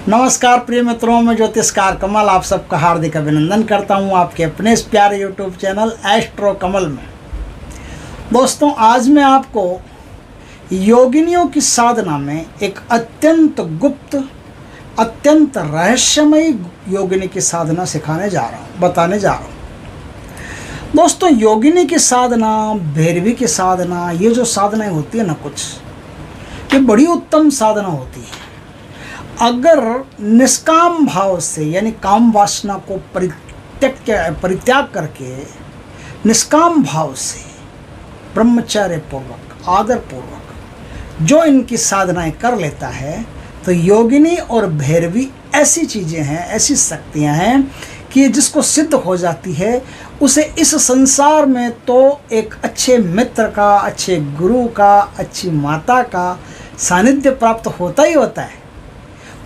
नमस्कार प्रिय मित्रों, मैं ज्योतिषकार कमल आप सबका हार्दिक अभिनंदन करता हूं आपके अपने इस प्यारे यूट्यूब चैनल एस्ट्रो कमल में। दोस्तों, आज मैं आपको योगिनियों की साधना में एक अत्यंत गुप्त, अत्यंत रहस्यमयी योगिनी की साधना बताने जा रहा हूं। दोस्तों, योगिनी की साधना, भैरवी की साधना, ये जो साधनाएं होती है ना, ये बड़ी उत्तम साधना होती है। अगर निष्काम भाव से, यानी काम वासना को परित्याग करके निष्काम भाव से, ब्रह्मचर्य पूर्वक, आदर पूर्वक जो इनकी साधनाएं कर लेता है, तो योगिनी और भैरवी ऐसी चीज़ें हैं, ऐसी शक्तियां हैं कि जिसको सिद्ध हो जाती है, उसे इस संसार में तो एक अच्छे मित्र का, अच्छे गुरु का, अच्छी माता का सानिध्य प्राप्त होता ही होता है।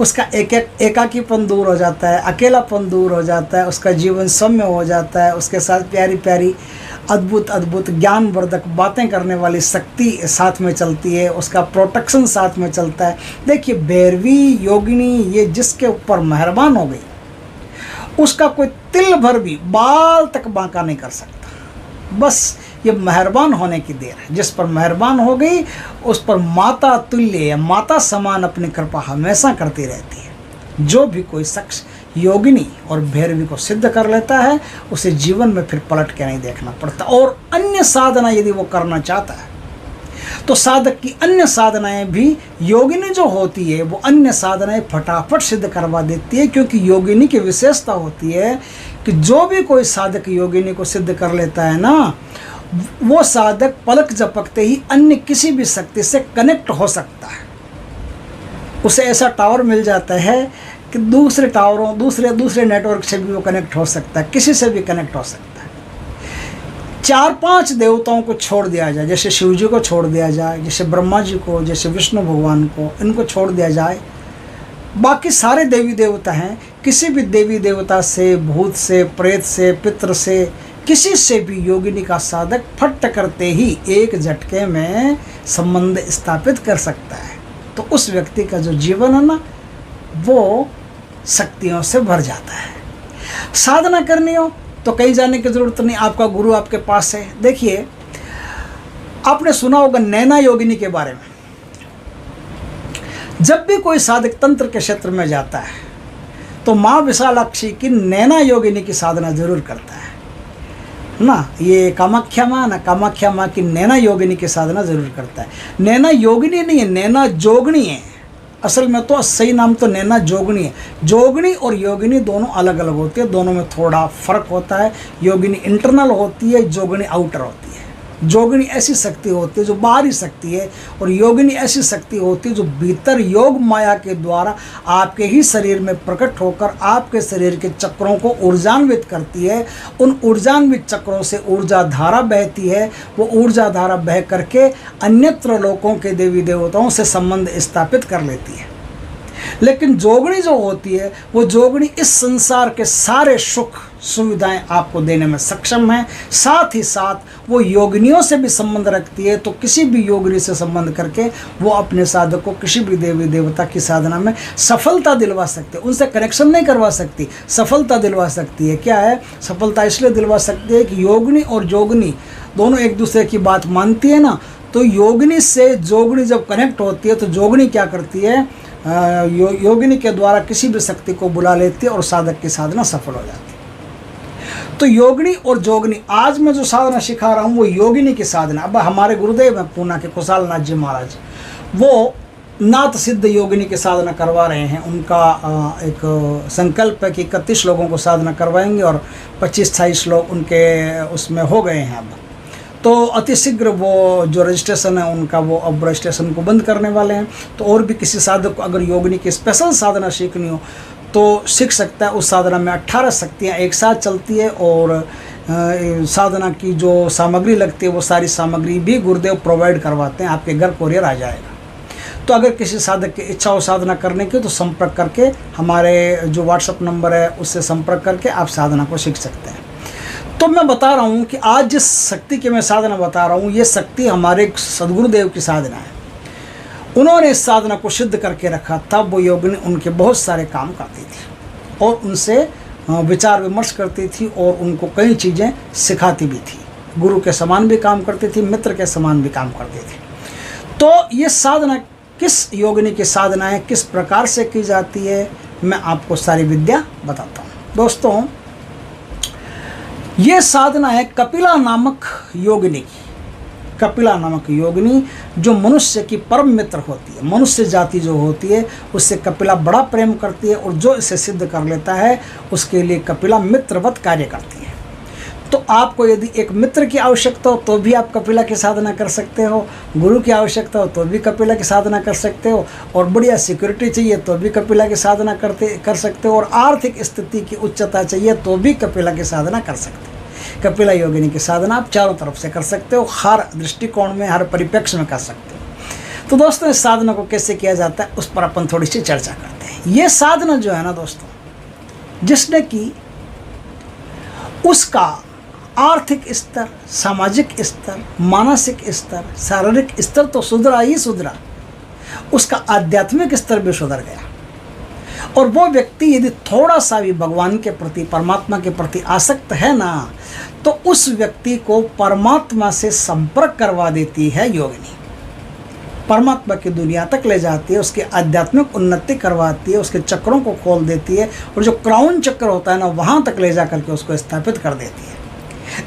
उसका एकाकीपन दूर हो जाता है, अकेलापन दूर हो जाता है, उसका जीवन सौम्य हो जाता है, उसके साथ प्यारी प्यारी अद्भुत अद्भुत ज्ञानवर्धक बातें करने वाली शक्ति साथ में चलती है, उसका प्रोटेक्शन साथ में चलता है। देखिए, भैरवी योगिनी ये जिसके ऊपर मेहरबान हो गई, उसका कोई तिल भर भी बाल तक बांका नहीं कर सकता। बस ये मेहरबान होने की देर है। जिस पर मेहरबान हो गई, उस पर माता तुल्य या माता समान अपनी कृपा हमेशा करती रहती है। जो भी कोई शख्स योगिनी और भैरवी को सिद्ध कर लेता है, उसे जीवन में फिर पलट के नहीं देखना पड़ता। और अन्य साधना यदि वो करना चाहता है, तो साधक की अन्य साधनाएं भी, योगिनी जो होती है वो अन्य साधनाएं फटाफट सिद्ध करवा देती है। क्योंकि योगिनी की विशेषता होती है कि जो भी कोई साधक योगिनी को सिद्ध कर लेता है ना, वो साधक पलक झपकते ही अन्य किसी भी शक्ति से कनेक्ट हो सकता है। उसे ऐसा टावर मिल जाता है कि दूसरे टावरों, दूसरे नेटवर्क से भी वो कनेक्ट हो सकता है, किसी से भी कनेक्ट हो सकता है। 4-5 देवताओं को छोड़ दिया जाए, जैसे शिव जी को छोड़ दिया जाए, जैसे ब्रह्मा जी को, जैसे विष्णु भगवान को, इनको छोड़ दिया जाए, बाकी सारे देवी देवता हैं। किसी भी देवी देवता से, भूत से, प्रेत से, पितृ से, किसी से भी योगिनी का साधक फट करते ही एक झटके में संबंध स्थापित कर सकता है। तो उस व्यक्ति का जो जीवन है ना, वो शक्तियों से भर जाता है। साधना करनी हो तो कहीं जाने की ज़रूरत नहीं, आपका गुरु आपके पास है। देखिए, आपने सुना होगा नैना योगिनी के बारे में। जब भी कोई साधक तंत्र के क्षेत्र में जाता है, तो माँ विशालाक्षी की नैना योगिनी की साधना जरूर करता है ना। ये कामाख्या माँ की नैना योगिनी की साधना जरूर करता है। नैना योगिनी नहीं है, नैना जोगनी है। असल में तो सही नाम तो नैना जोगनी है। जोगनी और योगिनी दोनों अलग अलग होती है, दोनों में थोड़ा फर्क होता है। योगिनी इंटरनल होती है, जोगनी आउटर होती है। जोगिनी ऐसी शक्ति होती है जो बाहरी शक्ति है, और योगिनी ऐसी शक्ति होती है जो भीतर योग माया के द्वारा आपके ही शरीर में प्रकट होकर आपके शरीर के चक्रों को ऊर्जान्वित करती है। उन ऊर्जान्वित चक्रों से ऊर्जा धारा बहती है। वो ऊर्जा धारा बह करके अन्यत्र लोकों के देवी देवताओं से संबंध स्थापित कर लेती है। लेकिन जोगनी जो होती है, वो जोगनी इस संसार के सारे सुख सुविधाएं आपको देने में सक्षम है। साथ ही साथ वो योगिनियों से भी संबंध रखती है। तो किसी भी योगिनी से संबंध करके वो अपने साधक को किसी भी देवी देवता की साधना में सफलता दिलवा सकते हैं। उनसे कनेक्शन नहीं करवा सकती, सफलता दिलवा सकती है। क्या है सफलता? इसलिए दिलवा सकती है कि योगिनी और जोगनी दोनों एक दूसरे की बात मानती है ना। तो योगिनी से जोगनी जब कनेक्ट होती है, तो जोगनी क्या करती है, योगिनी के द्वारा किसी भी शक्ति को बुला लेती है और साधक की साधना सफल हो जाती है। तो योगिनी और जोगनी, आज मैं जो साधना सिखा रहा हूँ वो योगिनी की साधना। अब हमारे गुरुदेव हैं पूना के कुशाल नाथ जी महाराज, वो नाथ सिद्ध योगिनी की साधना करवा रहे हैं। उनका एक संकल्प है कि 31 लोगों को साधना करवाएंगे, और 25-28 लोग उनके उसमें हो गए हैं। अब तो अतिशीघ्र वो जो रजिस्ट्रेशन है उनका, वो अब रजिस्ट्रेशन को बंद करने वाले हैं। तो और भी किसी साधक को अगर योगिनी की स्पेशल साधना सीखनी हो तो सीख सकता है। उस साधना में 18 शक्तियाँ एक साथ चलती है, और साधना की जो सामग्री लगती है वो सारी सामग्री भी गुरुदेव प्रोवाइड करवाते हैं। आपके घर कोरियर आ जाएगा। तो अगर किसी साधक की इच्छा हो साधना करने की, तो संपर्क करके, हमारे जो व्हाट्सएप नंबर है उससे संपर्क करके आप साधना को सीख सकते हैं। तो मैं बता रहा हूँ कि आज जिस शक्ति की मैं साधना बता रहा हूँ, ये शक्ति हमारे सदगुरुदेव की साधना है। उन्होंने इस साधना को सिद्ध करके रखा, तब वो योगिनी उनके बहुत सारे काम करती थी और उनसे विचार विमर्श करती थी और उनको कई चीज़ें सिखाती भी थी। गुरु के समान भी काम करती थी, मित्र के समान भी काम करती थी। तो ये साधना किस योगिनी की साधना है, किस प्रकार से की जाती है, मैं आपको सारी विद्या बताता हूँ। दोस्तों, ये साधना है कपिला नामक योगिनी की। कपिला नामक योगिनी जो मनुष्य की परम मित्र होती है, मनुष्य जाति जो होती है उससे कपिला बड़ा प्रेम करती है और जो इसे सिद्ध कर लेता है उसके लिए कपिला मित्रवत कार्य करती है। तो आपको यदि एक मित्र की आवश्यकता हो तो भी आप कपिला की साधना कर सकते हो, गुरु की आवश्यकता हो तो भी कपिला की साधना कर सकते हो, और बढ़िया सिक्योरिटी चाहिए तो भी कपिला की साधना कर सकते हो, और आर्थिक स्थिति की उच्चता चाहिए तो भी कपिला की साधना कर सकते हो। कपिला योगिनी की साधना आप चारों तरफ से कर सकते हो, हर दृष्टिकोण में, हर परिप्रेक्ष्य में कर सकते हो। तो दोस्तों, इस साधना को कैसे किया जाता है उस पर अपन थोड़ी सी चर्चा करते हैं। ये साधना जो है ना दोस्तों, जिसने की उसका आर्थिक स्तर, सामाजिक स्तर, मानसिक स्तर, शारीरिक स्तर तो सुधरा ही सुधरा, उसका आध्यात्मिक स्तर भी सुधर गया। और वो व्यक्ति यदि थोड़ा सा भी भगवान के प्रति, परमात्मा के प्रति आसक्त है ना, तो उस व्यक्ति को परमात्मा से संपर्क करवा देती है योगिनी। परमात्मा की दुनिया तक ले जाती है, उसकी आध्यात्मिक उन्नति करवाती है, उसके चक्रों को खोल देती है, और जो क्राउन चक्र होता है ना, वहाँ तक ले जा करके उसको स्थापित कर देती है।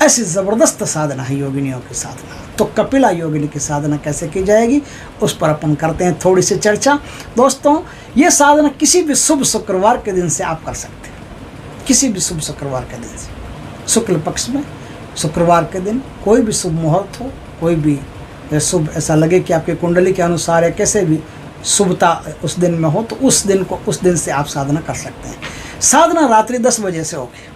ऐसी ज़बरदस्त साधना है योगिनियों की साधना। तो कपिला योगिनी की साधना कैसे की जाएगी उस पर अपन करते हैं थोड़ी सी चर्चा। दोस्तों, ये साधना किसी भी शुभ शुक्रवार के दिन से आप कर सकते हैं, किसी भी शुभ शुक्रवार के दिन से। शुक्ल पक्ष में शुक्रवार के दिन कोई भी शुभ मुहूर्त हो, कोई भी शुभ ऐसा लगे कि आपके कुंडली के अनुसार है, कैसे भी शुभता उस दिन में हो, तो उस दिन से आप साधना कर सकते हैं। साधना रात्रि 10 बजे से होगी।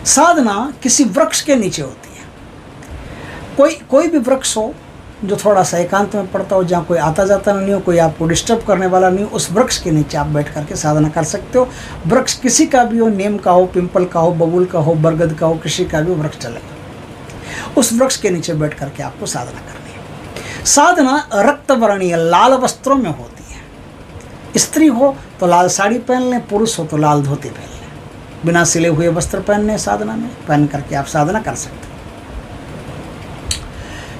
साधना किसी वृक्ष के नीचे होती है। कोई भी वृक्ष हो जो थोड़ा सा एकांत में पड़ता हो, जहाँ कोई आता जाता नहीं हो, कोई आपको डिस्टर्ब करने वाला नहीं हो, उस वृक्ष के नीचे आप बैठ करके साधना कर सकते हो। वृक्ष किसी का भी हो, नीम का हो, पिंपल का हो, बबूल का हो, बरगद का हो, किसी का भी वृक्ष चलेगा। उस वृक्ष के नीचे बैठ करके आपको साधना करनी है। साधना रक्त वर्णीय लाल वस्त्रों में होती है। स्त्री हो तो लाल साड़ी पहन लें, पुरुष हो तो लाल धोती पहन लें। बिना सिले हुए वस्त्र पहनने साधना में पहन करके आप साधना कर सकते हैं।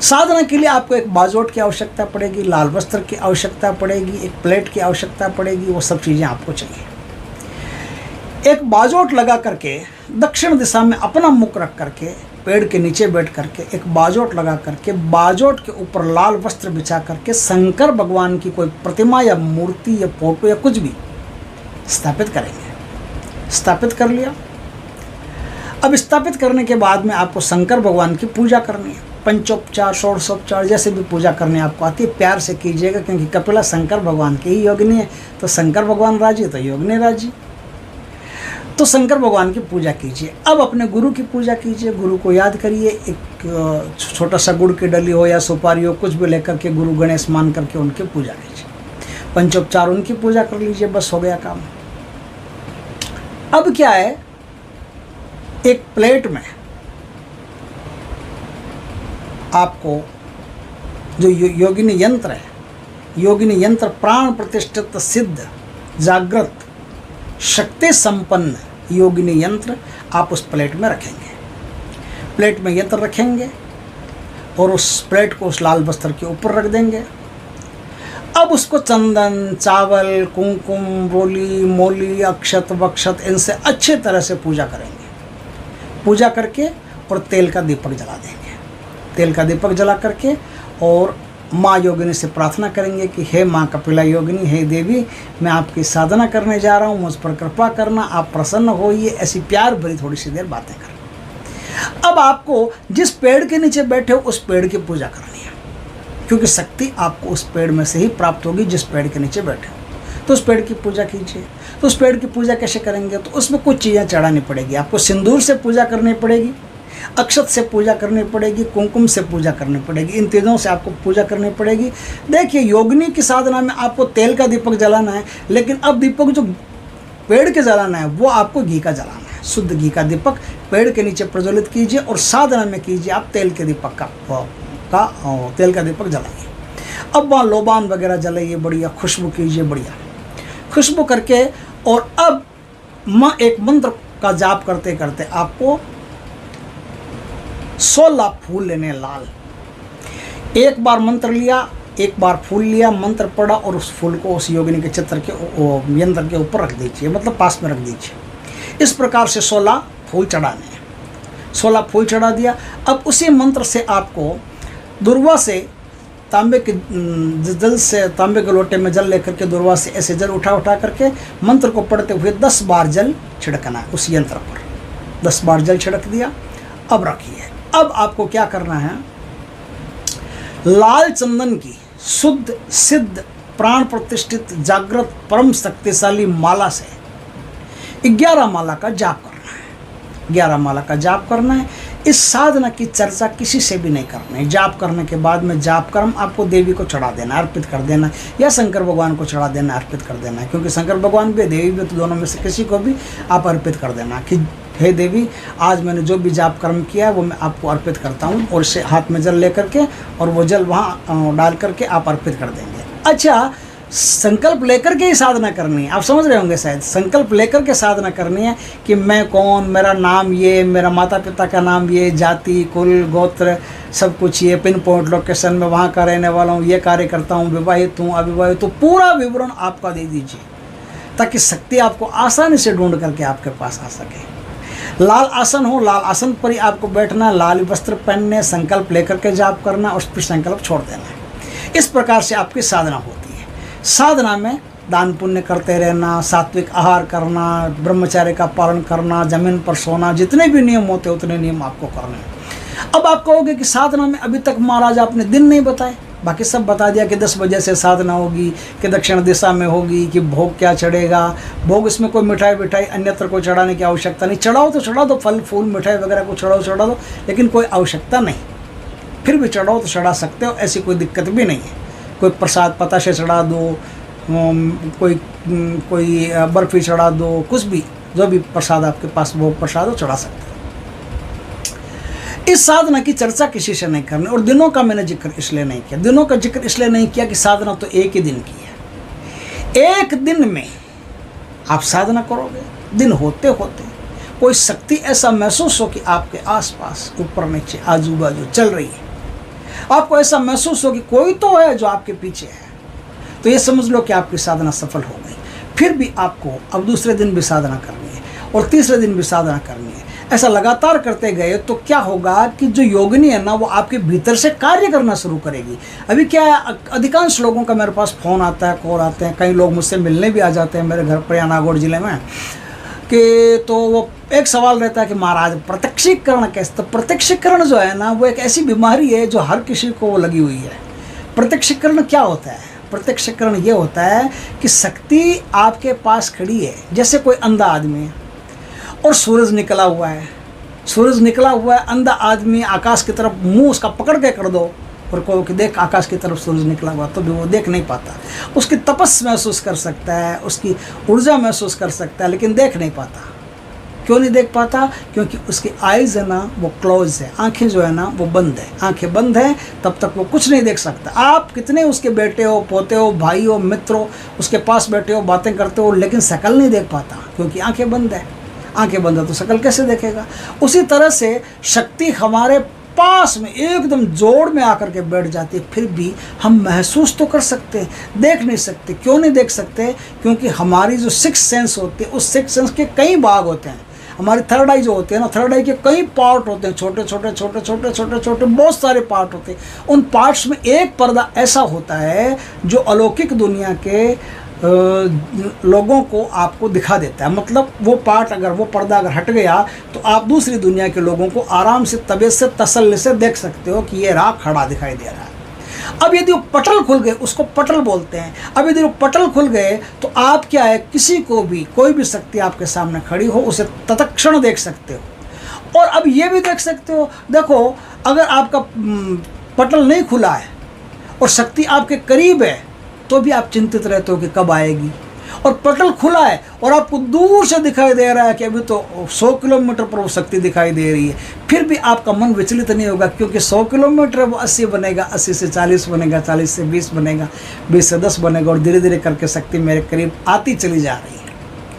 साधना के लिए आपको एक बाजोट की आवश्यकता पड़ेगी, लाल वस्त्र की आवश्यकता पड़ेगी, एक प्लेट की आवश्यकता पड़ेगी, वो सब चीज़ें आपको चाहिए। एक बाजोट लगा करके दक्षिण दिशा में अपना मुख रख करके पेड़ के नीचे बैठ करके एक बाजोट लगा करके बाजोट के ऊपर लाल वस्त्र बिछा करके शंकर भगवान की कोई प्रतिमा या मूर्ति या फोटो या कुछ भी स्थापित करेंगे। स्थापित कर लिया। अब स्थापित करने के बाद में आपको शंकर भगवान की पूजा करनी है। पंचोपचार, षोडशोपचार जैसे भी पूजा करने आपको आती है, प्यार से कीजिएगा, क्योंकि कपिला शंकर भगवान की ही योगिनी है। तो शंकर भगवान राजी तो योगिनी राजी। तो शंकर भगवान की पूजा कीजिए। अब अपने गुरु की पूजा कीजिए, गुरु को याद करिए। एक छोटा सा गुड़ की डली हो या सुपारी हो, कुछ भी लेकर के गुरु गणेश मान करके उनकी पूजा कीजिए। पंचोपचार उनकी पूजा कर लीजिए, बस हो गया काम। अब क्या है, एक प्लेट में आपको जो योगिनी यंत्र है, योगिनी यंत्र प्राण प्रतिष्ठित सिद्ध जागृत शक्ति संपन्न योगिनी यंत्र आप उस प्लेट में रखेंगे। प्लेट में यंत्र रखेंगे और उस प्लेट को उस लाल वस्त्र के ऊपर रख देंगे। अब उसको चंदन, चावल, कुमकुम, रोली, मोली, अक्षत, वक्षत इनसे अच्छे तरह से पूजा करेंगे। पूजा करके और तेल का दीपक जला देंगे। तेल का दीपक जला करके और माँ योगिनी से प्रार्थना करेंगे कि हे माँ कपिला योगिनी, हे देवी, मैं आपकी साधना करने जा रहा हूँ, मुझ पर कृपा करना, आप प्रसन्न होइए। ऐसी प्यार भरी थोड़ी सी देर बातें करें। अब आपको जिस पेड़ के नीचे बैठे हो उस पेड़ की पूजा करनी है, क्योंकि शक्ति आपको उस पेड़ में से ही प्राप्त होगी जिस पेड़ के नीचे बैठे हो। तो उस पेड़ की पूजा कीजिए। तो उस पेड़ की पूजा कैसे करेंगे, तो उसमें कुछ चीज़ें चढ़ानी पड़ेगी। आपको सिंदूर से पूजा करनी पड़ेगी, अक्षत से पूजा करनी पड़ेगी, कुमकुम से पूजा करनी पड़ेगी। इन तीनों से आपको पूजा करनी पड़ेगी। देखिए, योगिनी की साधना में आपको तेल का दीपक जलाना है, लेकिन अब दीपक जो पेड़ के जलाना है वो आपको घी का जलाना है। शुद्ध घी का दीपक पेड़ के नीचे प्रज्वलित कीजिए और साधना में कीजिए आप तेल के दीपक तेल का दीपक जलाइए। अब वहाँ लोबान वगैरह जलाइए, बढ़िया खुशबू कीजिए, बढ़िया खुशबू करके, और अब एक मंत्र का जाप करते करते आपको 16 फूल लेने लाल। एक बार मंत्र लिया, एक बार फूल लिया, मंत्र पढ़ा और उस फूल को उस योगिनी के चित्र के यंत्र के ऊपर रख दीजिए, मतलब पास में रख दीजिए। इस प्रकार से 16 फूल चढ़ाने हैं। 16 फूल चढ़ा दिया। अब उसी मंत्र से आपको दुर्वा से तांबे के जल से, तांबे के लोटे में जल लेकर के दुर्वा से ऐसे जल उठा उठा करके मंत्र को पढ़ते हुए 10 बार जल छिड़कना है उस यंत्र पर। 10 बार जल छिड़क दिया। अब रखिए, अब आपको क्या करना है, लाल चंदन की शुद्ध सिद्ध प्राण प्रतिष्ठित जागृत परम शक्तिशाली माला से 11 माला का जाप करना है। 11 माला का जाप करना है। इस साधना की चर्चा किसी से भी नहीं करनी है। जाप करने के बाद में जाप कर्म आपको देवी को चढ़ा देना, अर्पित कर देना, या शंकर भगवान को चढ़ा देना, अर्पित कर देना है। क्योंकि शंकर भगवान भी देवी भी, तो दोनों में से किसी को भी आप अर्पित कर देना कि हे देवी, आज मैंने जो भी जाप कर्म किया है वो मैं आपको अर्पित करता हूँ। और इसे हाथ में जल लेकर के और वो जल वहाँ डाल करके आप अर्पित कर देंगे। अच्छा, संकल्प लेकर के ही साधना करनी है। आप समझ रहे होंगे शायद, संकल्प लेकर के साधना करनी है कि मैं कौन, मेरा नाम ये, मेरा माता पिता का नाम ये, जाति कुल गोत्र सब कुछ ये, पिन पॉइंट लोकेशन में वहाँ का रहने वाला हूँ, ये कार्य करता हूँ, विवाहित हूँ अविवाहित, तो पूरा विवरण आपका दे दीजिए ताकि शक्ति आपको आसानी से ढूंढ करके आपके पास आ सके। लाल आसन हो, लाल आसन पर ही आपको बैठना, लाल वस्त्र पहनने, संकल्प लेकर के जाप करना और फिर संकल्प छोड़ देना है। इस प्रकार से आपकी साधना होती है। साधना में दान पुण्य करते रहना, सात्विक आहार करना, ब्रह्मचर्य का पालन करना, जमीन पर सोना, जितने भी नियम होते उतने नियम आपको करने हैं। अब आप कहोगे कि साधना में अभी तक महाराज आपने दिन नहीं बताए, बाकी सब बता दिया कि 10 बजे से साधना होगी, कि दक्षिण दिशा में होगी, कि भोग क्या चढ़ेगा, भोग इसमें कोई मिठाई विठाई अन्यत्र को चढ़ाने की आवश्यकता नहीं। चढ़ाओ तो चढ़ा दो, फल फूल मिठाई वगैरह को चढ़ा दो, लेकिन कोई आवश्यकता नहीं। फिर भी चढ़ाओ तो चढ़ा सकते हो, ऐसी कोई दिक्कत भी नहीं है। कोई प्रसाद पता से चढ़ा दो, कोई बर्फ़ी चढ़ा दो, कुछ भी, जो भी प्रसाद आपके पास भोग प्रसाद हो चढ़ा सकते हो। इस साधना की चर्चा किसी से नहीं करनी। और दिनों का मैंने जिक्र इसलिए नहीं किया, दिनों का जिक्र इसलिए नहीं किया कि साधना तो एक ही दिन की है। एक दिन में आप साधना करोगे, दिन होते होते कोई शक्ति ऐसा महसूस हो कि आपके आसपास ऊपर नीचे आजू बाजू चल रही है, आपको ऐसा महसूस हो कि कोई तो है जो आपके पीछे है, तो ये समझ लो कि आपकी साधना सफल हो गई। फिर भी आपको अब दूसरे दिन भी साधना करनी है और तीसरे दिन भी साधना करनी है। ऐसा लगातार करते गए तो क्या होगा कि जो योगिनी है ना, वो आपके भीतर से कार्य करना शुरू करेगी। अभी क्या है, अधिकांश लोगों का मेरे पास फ़ोन आता है, कॉल आते हैं, कई लोग मुझसे मिलने भी आ जाते हैं मेरे घर पर या नागौर ज़िले में, कि तो वो एक सवाल रहता है कि महाराज प्रत्यक्षीकरण कैसे। तो प्रत्यक्षीकरण जो है ना, वो एक ऐसी बीमारी है जो हर किसी को वो लगी हुई है। प्रत्यक्षीकरण क्या होता है? प्रत्यक्षीकरण ये होता है कि शक्ति आपके पास खड़ी है, जैसे कोई अंधा आदमी है और सूरज निकला हुआ है, सूरज निकला हुआ है, अंधा आदमी आकाश की तरफ मुंह उसका पकड़ के कर दो और कहो कि देख आकाश की तरफ सूरज निकला हुआ, तो भी वो देख नहीं पाता। उसकी तपस महसूस कर सकता है, उसकी ऊर्जा महसूस कर सकता है, लेकिन देख नहीं पाता। क्यों नहीं देख पाता? क्योंकि उसकी आइज़ है ना, वो क्लोज है, आंखें जो है ना वो बंद है। आंखें बंद हैं तब तक वो कुछ नहीं देख सकता। आप कितने उसके बेटे हो, पोते हो, भाई हो, मित्र हो, उसके पास बैठे हो, बातें करते हो, लेकिन शकल नहीं देख पाता क्योंकि आंखें बंद है। आंखें बंद है तो शकल कैसे देखेगा? उसी तरह से शक्ति हमारे पास में एकदम जोड़ में आकर के बैठ जाती है, फिर भी हम महसूस तो कर सकते हैं, देख नहीं सकते। क्यों नहीं देख सकते? क्योंकि हमारी जो सिक्स सेंस होती है, उस सिक्स सेंस के कई भाग होते हैं। हमारी थर्ड आई जो होती है ना, थर्ड आई के कई पार्ट होते हैं, छोटे छोटे छोटे छोटे छोटे छोटे बहुत सारे पार्ट होते हैं। उन पार्ट्स में एक पर्दा ऐसा होता है जो अलौकिक दुनिया के लोगों को आपको दिखा देता है। मतलब वो पार्ट अगर, वो पर्दा अगर हट गया तो आप दूसरी दुनिया के लोगों को आराम से तबीयत से तसल्ली से देख सकते हो कि ये राह खड़ा दिखाई दे रहा है। अब यदि वो पटल खुल गए, उसको पटल बोलते हैं। अब यदि वो पटल खुल गए तो आप क्या है, किसी को भी, कोई भी शक्ति आपके सामने खड़ी हो उसे तत्क्षण देख सकते हो। और अब ये भी देख सकते हो, देखो अगर आपका पटल नहीं खुला है और शक्ति आपके करीब है तो भी आप चिंतित रहते हो कि कब आएगी, और पटल खुला है और आपको दूर से दिखाई दे रहा है कि अभी तो 100 किलोमीटर पर वो शक्ति दिखाई दे रही है, फिर भी आपका मन विचलित नहीं होगा, क्योंकि 100 किलोमीटर वो 80 बनेगा, 80 से 40 बनेगा, 40 से 20 बनेगा, 20 से 10 बनेगा, और धीरे धीरे करके शक्ति मेरे करीब आती चली जा रही है।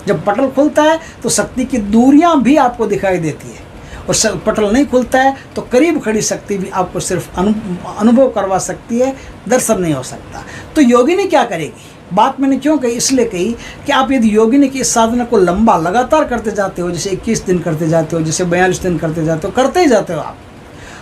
जब पटल खुलता है तो शक्ति की दूरियां भी आपको दिखाई देती है, और पटल नहीं खुलता है तो करीब खड़ी शक्ति भी आपको सिर्फ अनुभव करवा सकती है, दर्शन नहीं हो सकता। तो योगिनी क्या करेगी? बात मैंने क्यों कही? इसलिए कही कि आप यदि योगिनी की इस साधना को लंबा लगातार करते जाते हो, जैसे 21 दिन करते जाते हो, जैसे 42 दिन करते जाते हो, करते ही जाते हो आप,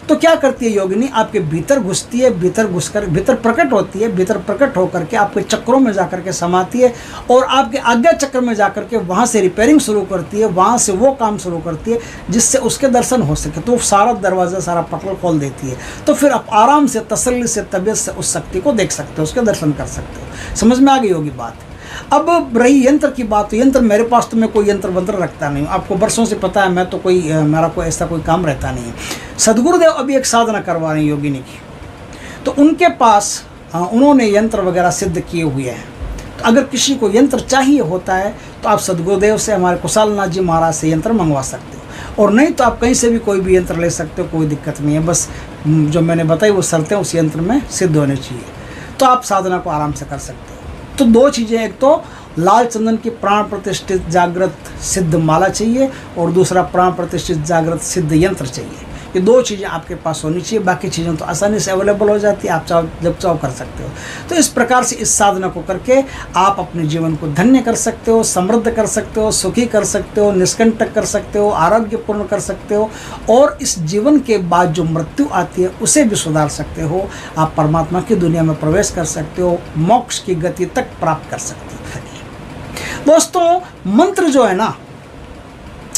तो क्या करती है योगिनी? आपके भीतर घुसती है, भीतर घुसकर भीतर प्रकट होती है, भीतर प्रकट होकर के आपके चक्रों में जाकर के समाती है, और आपके आज्ञा चक्र में जाकर के वहाँ से रिपेयरिंग शुरू करती है, वहाँ से वो काम शुरू करती है जिससे उसके दर्शन हो सके। तो सारा दरवाज़ा, सारा पटल खोल देती है। तो फिर आप आराम से, तसल्ली से, तबीयत से उस शक्ति को देख सकते हो, उसके दर्शन कर सकते हो। समझ में आ गई होगी बात। अब रही यंत्र की बात, तो यंत्र मेरे पास तो मैं कोई यंत्र वंत्र रखता नहीं हूँ, आपको वर्षों से पता है, मैं तो मेरा कोई ऐसा कोई काम रहता नहीं है। सदगुरुदेव अभी एक साधना करवा रहे हैं योगिनी की, तो उनके पास उन्होंने यंत्र वगैरह सिद्ध किए हुए हैं। तो अगर किसी को यंत्र चाहिए होता है तो आप सदगुरुदेव से, हमारे कुशालनाथ जी महाराज से यंत्र मंगवा सकते हो, और नहीं तो आप कहीं से भी कोई भी यंत्र ले सकते हो, कोई दिक्कत नहीं है। बस जो मैंने बताई वो शर्तें उस यंत्र में सिद्ध होनी चाहिए, तो आप साधना को आराम से कर सकते हो। तो दो चीज़ें, एक तो लाल चंदन की प्राण प्रतिष्ठित जागृत सिद्ध माला चाहिए, और दूसरा प्राण प्रतिष्ठित जागृत सिद्ध यंत्र चाहिए। ये दो चीज़ें आपके पास होनी चाहिए, बाकी चीज़ें तो आसानी से अवेलेबल हो जाती है, आप चाहो जब चाहो कर सकते हो। तो इस प्रकार से इस साधना को करके आप अपने जीवन को धन्य कर सकते हो, समृद्ध कर सकते हो, सुखी कर सकते हो, निष्कंटक कर सकते हो, आरोग्यपूर्ण कर सकते हो, और इस जीवन के बाद जो मृत्यु आती है उसे भी सुधार सकते हो। आप परमात्मा की दुनिया में प्रवेश कर सकते हो, मोक्ष की गति तक प्राप्त कर सकते हो। दोस्तों, मंत्र जो है ना,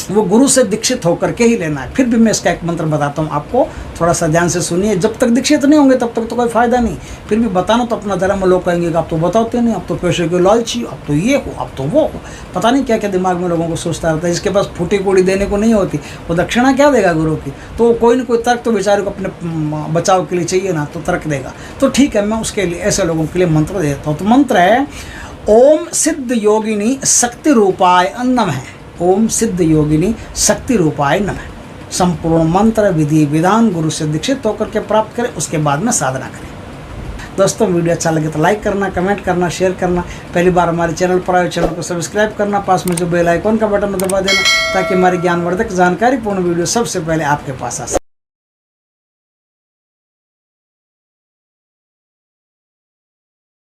वो गुरु से दीक्षित होकर के ही लेना है। फिर भी मैं इसका एक मंत्र बताता हूँ आपको, थोड़ा सा ध्यान से सुनिए। जब तक दीक्षित नहीं होंगे तब तक तो कोई फ़ायदा नहीं, फिर भी बताना तो अपना धर्म। लोग कहेंगे कि आप तो बताते नहीं, आप तो पैसे के लालची, आप तो ये हो, आप तो वो हो, पता नहीं क्या क्या दिमाग में लोगों को सोचता रहता है। जिसके पास फूटी कौड़ी देने को नहीं होती, वो दक्षिणा क्या देगा गुरु की? तो कोई ना कोई तर्क तो बेचारे को अपने बचाव के लिए चाहिए ना, तो तर्क देगा। तो ठीक है, मैं उसके लिए, ऐसे लोगों के लिए मंत्र देता हूँ। तो मंत्र है ओम सिद्ध योगिनी शक्ति रूपाय नमः। ओम सिद्ध योगिनी शक्ति रूपाय नमः। संपूर्ण मंत्र विधि विधान गुरु से दीक्षित होकर के प्राप्त करें, उसके बाद में साधना करें। दोस्तों, वीडियो अच्छा लगे तो लाइक करना, कमेंट करना, शेयर करना। पहली बार हमारे चैनल पर आए, चैनल को सब्सक्राइब करना, पास में जो बेल आइकॉन का बटन दबा देना, ताकि हमारी ज्ञानवर्धक जानकारीपूर्ण वीडियो सबसे पहले आपके पास आ सके।